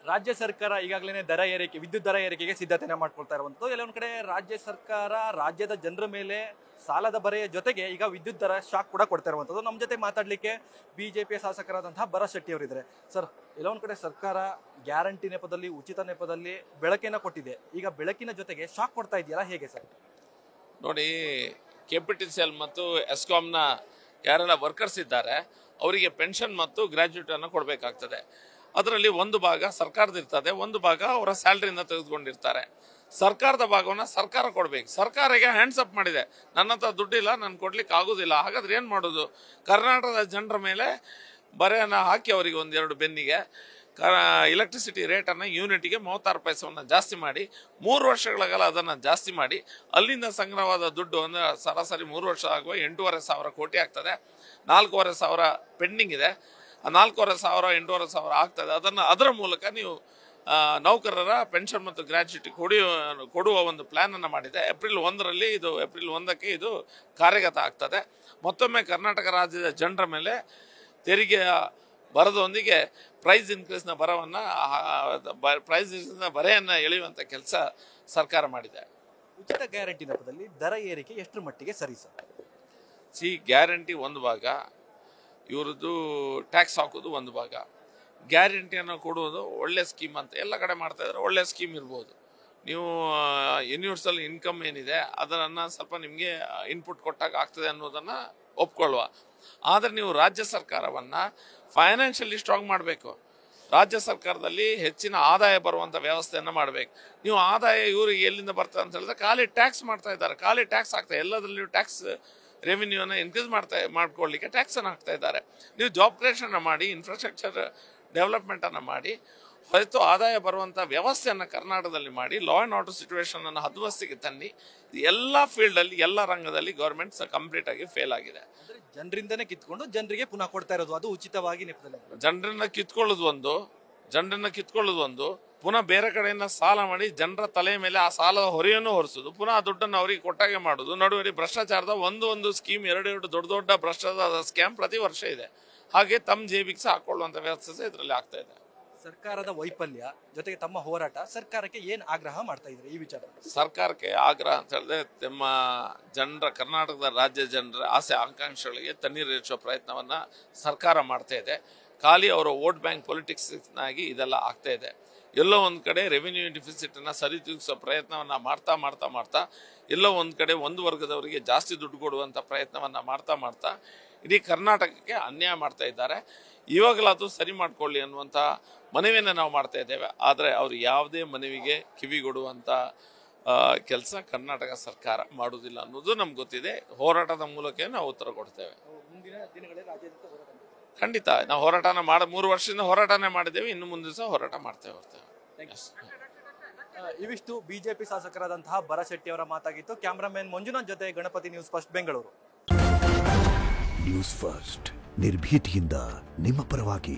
ರಾಜ್ಯ ಸರ್ಕಾರ ಈಗಾಗಲೇ ದರ ಏರಿಕೆ ವಿದ್ಯುತ್ ದರ ಏರಿಕೆಗೆ ಸಿದ್ಧತೆಯನ್ನು ಮಾಡ್ಕೊಳ್ತಾ ಇರುವಂಥದ್ದು. ಎಲ್ಲ ಒಂದ್ ಕಡೆ ರಾಜ್ಯ ಸರ್ಕಾರ ರಾಜ್ಯದ ಜನರ ಮೇಲೆ ಸಾಲದ ಬರೆಯ ಜೊತೆಗೆ ಈಗ ವಿದ್ಯುತ್ ದರ ಶಾಕ್ ಕೂಡ ಕೊಡ್ತಾ ಇರುವಂಥದ್ದು. ನಮ್ಮ ಜೊತೆ ಮಾತಾಡ್ಲಿಕ್ಕೆ ಬಿಜೆಪಿಯ ಶಾಸಕರಾದಂತಹ ಭರತ್ ಶೆಟ್ಟಿ ಅವರಿದ್ದಾರೆ. ಸರ್, ಎಲ್ಲ ಒಂದ್ ಕಡೆ ಸರ್ಕಾರ ಗ್ಯಾರಂಟಿ ನೆಪದಲ್ಲಿ ಉಚಿತ ನೆಪದಲ್ಲಿ ಬೆಳಕಿನ ಕೊಟ್ಟಿದೆ, ಈಗ ಬೆಳಕಿನ ಜೊತೆಗೆ ಶಾಕ್ ಕೊಡ್ತಾ ಇದೆಯಲ್ಲ, ಹೇಗೆ ಸರ್? ನೋಡಿ, KPTCL ಮತ್ತು ಎಸ್ಕಾಂನ ಯಾರೆಲ್ಲ ವರ್ಕರ್ಸ್ ಇದ್ದಾರೆ ಅವರಿಗೆ ಪೆನ್ಷನ್ ಮತ್ತು ಗ್ರಾಜ್ಯುಟಿ ಅನ್ನು ಕೊಡಬೇಕಾಗ್ತದೆ. ಅದರಲ್ಲಿ ಒಂದು ಭಾಗ ಸರ್ಕಾರದ ಇರ್ತದೆ, ಒಂದು ಭಾಗ ಅವರ ಸ್ಯಾಲರಿಯಿಂದ ತೆಗೆದುಕೊಂಡಿರ್ತಾರೆ. ಸರ್ಕಾರದ ಭಾಗವನ್ನು ಸರ್ಕಾರ ಕೊಡ್ಬೇಕು. ಸರ್ಕಾರಕ್ಕೆ ಹ್ಯಾಂಡ್ಸ್ ಅಪ್ ಮಾಡಿದೆ, ನನ್ನ ಹತ್ರ ದುಡ್ಡಿಲ್ಲ, ನಾನು ಕೊಡ್ಲಿಕ್ಕೆ ಆಗೋದಿಲ್ಲ. ಹಾಗಾದ್ರೆ ಏನು ಮಾಡೋದು? ಕರ್ನಾಟಕದ ಜನರ ಮೇಲೆ ಬರೆಯನ್ನು ಹಾಕಿ ಅವರಿಗೆ ಒಂದೆರಡು ಬೆನ್ನಿಗೆ ಎಲೆಕ್ಟ್ರಿಸಿಟಿ ರೇಟನ್ನು ಯೂನಿಟ್ಗೆ 36 ಪೈಸವನ್ನು ಜಾಸ್ತಿ ಮಾಡಿ 3 ವರ್ಷಗಳ ಕಾಲ ಅದನ್ನು ಜಾಸ್ತಿ ಮಾಡಿ ಅಲ್ಲಿಂದ ಸಂಗ್ರಹವಾದ ದುಡ್ಡು ಅಂದರೆ ಸರಾಸರಿ 3 ವರ್ಷ ಆಗುವ 8,500 ಕೋಟಿ ಆಗ್ತದೆ. 4,500 ಪೆಂಡಿಂಗ್ ಇದೆ. ಆ 4,500 8,500 ಆಗ್ತದೆ. ಅದರ ಮೂಲಕ ನೀವು ನೌಕರರ ಪೆನ್ಷನ್ ಮತ್ತು ಗ್ರಾಜ್ಯುಟಿ ಕೊಡುವ ಒಂದು ಪ್ಲಾನನ್ನು ಮಾಡಿದೆ. ಏಪ್ರಿಲ್ 1ಕ್ಕೆ ಇದು ಕಾರ್ಯಗತ ಆಗ್ತದೆ. ಮತ್ತೊಮ್ಮೆ ಕರ್ನಾಟಕ ರಾಜ್ಯದ ಜನರ ಮೇಲೆ ತೆರಿಗೆಯ ಬರದೊಂದಿಗೆ ಪ್ರೈಸ್ ಇನ್ಕ್ರೀಸ್ನ ಬರೆಯನ್ನು ಎಳೆಯುವಂಥ ಕೆಲಸ ಸರ್ಕಾರ ಮಾಡಿದೆ. ಉಚಿತ ಗ್ಯಾರಂಟಿ ನೆಪದಲ್ಲಿ ದರ ಏರಿಕೆ ಎಷ್ಟರ ಮಟ್ಟಿಗೆ ಸರಿ ಸರ್? ಗ್ಯಾರಂಟಿ ಒಂದು ಭಾಗ, ಇವ್ರದ್ದು ಟ್ಯಾಕ್ಸ್ ಹಾಕೋದು ಒಂದು ಭಾಗ. ಗ್ಯಾರಂಟಿಯನ್ನು ಕೊಡುವುದು ಒಳ್ಳೆ ಸ್ಕೀಮ್ ಅಂತ ಎಲ್ಲ ಕಡೆ ಮಾಡ್ತಾ ಇದ್ದಾರೆ. ಒಳ್ಳೆ ಸ್ಕೀಮ್ ಇರ್ಬೋದು. ನೀವು ಯೂನಿವರ್ಸಲ್ ಇನ್ಕಮ್ ಏನಿದೆ ಅದನ್ನು ಸ್ವಲ್ಪ ನಿಮಗೆ ಇನ್ಪುಟ್ ಕೊಟ್ಟಾಗ ಆಗ್ತದೆ ಅನ್ನೋದನ್ನು ಒಪ್ಕೊಳ್ಳುವ. ಆದರೆ ನೀವು ರಾಜ್ಯ ಸರ್ಕಾರವನ್ನು ಫೈನಾನ್ಷಿಯಲಿ ಸ್ಟ್ರಾಂಗ್ ಮಾಡಬೇಕು. ರಾಜ್ಯ ಸರ್ಕಾರದಲ್ಲಿ ಹೆಚ್ಚಿನ ಆದಾಯ ಬರುವಂಥ ವ್ಯವಸ್ಥೆಯನ್ನು ಮಾಡಬೇಕು. ನೀವು ಆದಾಯ ಇವ್ರಿಗೆ ಎಲ್ಲಿಂದ ಬರ್ತದೆ ಅಂತ ಹೇಳಿದ್ರೆ ಖಾಲಿ ಟ್ಯಾಕ್ಸ್ ಮಾಡ್ತಾ ಇದ್ದಾರೆ, ಖಾಲಿ ಟ್ಯಾಕ್ಸ್ ಆಗ್ತದೆ. ಎಲ್ಲದರಲ್ಲಿಯೂ ಟ್ಯಾಕ್ಸ್ ರೆವಿನ್ಯೂನ ಇನ್ಕ್ರೀಸ್ ಮಾಡ್ಕೊಳ್ಳಿಕ್ಕೆ ಟ್ಯಾಕ್ಸನ್ನು ಹಾಕ್ತಾ ಇದ್ದಾರೆ. ನೀವು ಜಾಬ್ ಕ್ರಿಯೇಷನ್ ಮಾಡಿ, ಇನ್ಫ್ರಾಸ್ಟ್ರಕ್ಚರ್ ಡೆವಲಪ್ಮೆಂಟನ್ನು ಮಾಡಿ, ಹೊರತು ಆದಾಯ ಬರುವಂಥ ವ್ಯವಸ್ಥೆಯನ್ನು ಕರ್ನಾಟಕದಲ್ಲಿ ಮಾಡಿ, ಲಾ ಆ್ಯಂಡ್ ಆರ್ಡರ್ ಸಿಚುವೇಶನನ್ನು ಹದ್ದುಬಸ್ತಿಗೆ ತನ್ನಿ. ಎಲ್ಲ ಫೀಲ್ಡಲ್ಲಿ ಎಲ್ಲ ರಂಗದಲ್ಲಿ ಗೌರ್ಮೆಂಟ್ ಕಂಪ್ಲೀಟ್ ಆಗಿ ಫೇಲ್ ಆಗಿದೆ. ಜನರಿಂದನೇ ಕಿತ್ಕೊಂಡು ಜನರಿಗೆ ಪುನಃ ಕೊಡ್ತಾ ಇರೋದು, ಅದು ಉಚಿತವಾಗಿ ನೆಪದಲ್ಲಿ. ಜನರನ್ನ ಕಿತ್ಕೊಳ್ಳೋದು ಒಂದು, ಪುನಃ ಬೇರೆ ಕಡೆಯಿಂದ ಸಾಲ ಮಾಡಿ ಜನರ ತಲೆ ಮೇಲೆ ಆ ಸಾಲದ ಹೊರೆಯನ್ನು ಹೊರಿಸೋದು, ಪುನಃ ಆ ದುಡ್ಡನ್ನು ಅವರಿಗೆ ಕೊಟ್ಟಾಗೆ ಮಾಡೋದು. ನಡುವೆ ಭ್ರಷ್ಟಾಚಾರದ ಒಂದು ಸ್ಕೀಮ್, ಎರಡು ದೊಡ್ಡ ಭ್ರಷ್ಟಾಚಾರದ ಸ್ಕ್ಯಾಮ್ ಪ್ರತಿ ವರ್ಷ ಇದೆ. ಹಾಗೆ ತಮ್ಮ ಜೇಬಿಗೆ ಸಹ ಹಾಕೊಳ್ಳುವಂಥ ವ್ಯವಸ್ಥೆ ಇದರಲ್ಲಿ ಆಗ್ತಾ ಇದೆ. ಸರ್ಕಾರದ ವೈಫಲ್ಯ ಜೊತೆಗೆ ತಮ್ಮ ಹೋರಾಟ, ಸರ್ಕಾರಕ್ಕೆ ಏನ್ ಆಗ್ರಹ ಮಾಡ್ತಾ ಇದ್ರೆ ಈ ವಿಚಾರ? ಸರ್ಕಾರಕ್ಕೆ ಆಗ್ರಹ ಅಂತ ಹೇಳಿದ್ರೆ, ತಮ್ಮ ಕರ್ನಾಟಕದ ರಾಜ್ಯ ಜನರ ಆಸೆ ಆಕಾಂಕ್ಷೆಗಳಿಗೆ ತಣ್ಣೀರೇರಿಸುವ ಪ್ರಯತ್ನವನ್ನ ಸರ್ಕಾರ ಮಾಡ್ತಾ ಇದೆ. ಖಾಲಿ ಅವರ ವೋಟ್ ಬ್ಯಾಂಕ್ ಪೊಲಿಟಿಕ್ಸ್ನಾಗಿ ಇದೆಲ್ಲ ಆಗ್ತಾ ಇದೆ. ಎಲ್ಲೋ ಒಂದು ಕಡೆ ರೆವಿನ್ಯೂ ಡಿಫಿಸಿಟ್ ಅನ್ನ ಸರಿದೂಗಿಸುವ ಪ್ರಯತ್ನವನ್ನ ಮಾಡ್ತಾ ಎಲ್ಲೋ ಒಂದು ಕಡೆ ಒಂದು ವರ್ಗದವರಿಗೆ ಜಾಸ್ತಿ ದುಡ್ಡು ಕೊಡುವಂತ ಪ್ರಯತ್ನವನ್ನ ಮಾಡ್ತಾ ಇಡೀ ಕರ್ನಾಟಕಕ್ಕೆ ಅನ್ಯಾಯ ಮಾಡ್ತಾ ಇದ್ದಾರೆ. ಇವಾಗಲಾದರೂ ಸರಿ ಮಾಡ್ಕೊಳ್ಳಿ ಅನ್ನುವಂಥ ಮನವಿಯನ್ನು ನಾವು ಮಾಡ್ತಾ ಇದ್ದೇವೆ. ಆದರೆ ಅವರು ಯಾವುದೇ ಮನವಿಗೆ ಕಿವಿಗೊಡುವಂಥ ಕೆಲಸ ಕರ್ನಾಟಕ ಸರ್ಕಾರ ಮಾಡುವುದಿಲ್ಲ ಅನ್ನೋದು ನಮ್ಗೆ ಗೊತ್ತಿದೆ. ಹೋರಾಟದ ಮೂಲಕ ನಾವು ಉತ್ತರ ಕೊಡ್ತೇವೆ. ಖಂಡಿತ ನಾವು ಹೋರಾಟನ 3 ವರ್ಷದಿಂದ ಹೋರಾಟನೇ ಮಾಡಿದ್ದೇವೆ. ಇನ್ನು ಮುಂದೆ ಸಹ ಹೋರಾಟ ಮಾಡ್ತೇವೆ. ಇವಿಷ್ಟು ಬಿಜೆಪಿ ಶಾಸಕರಾದಂತಹ ಭರತ್ ಶೆಟ್ಟಿ ಅವರ ಮಾತಾಗಿತ್ತು. ಕ್ಯಾಮರಾಮನ್ ಮಂಜುನಾಥ್ ಜೊತೆ Ganapati, news first Bengaluru. News first ನಿರ್ಭೀತಿಯಿಂದ ನಿಮ್ಮ ಪರವಾಗಿ.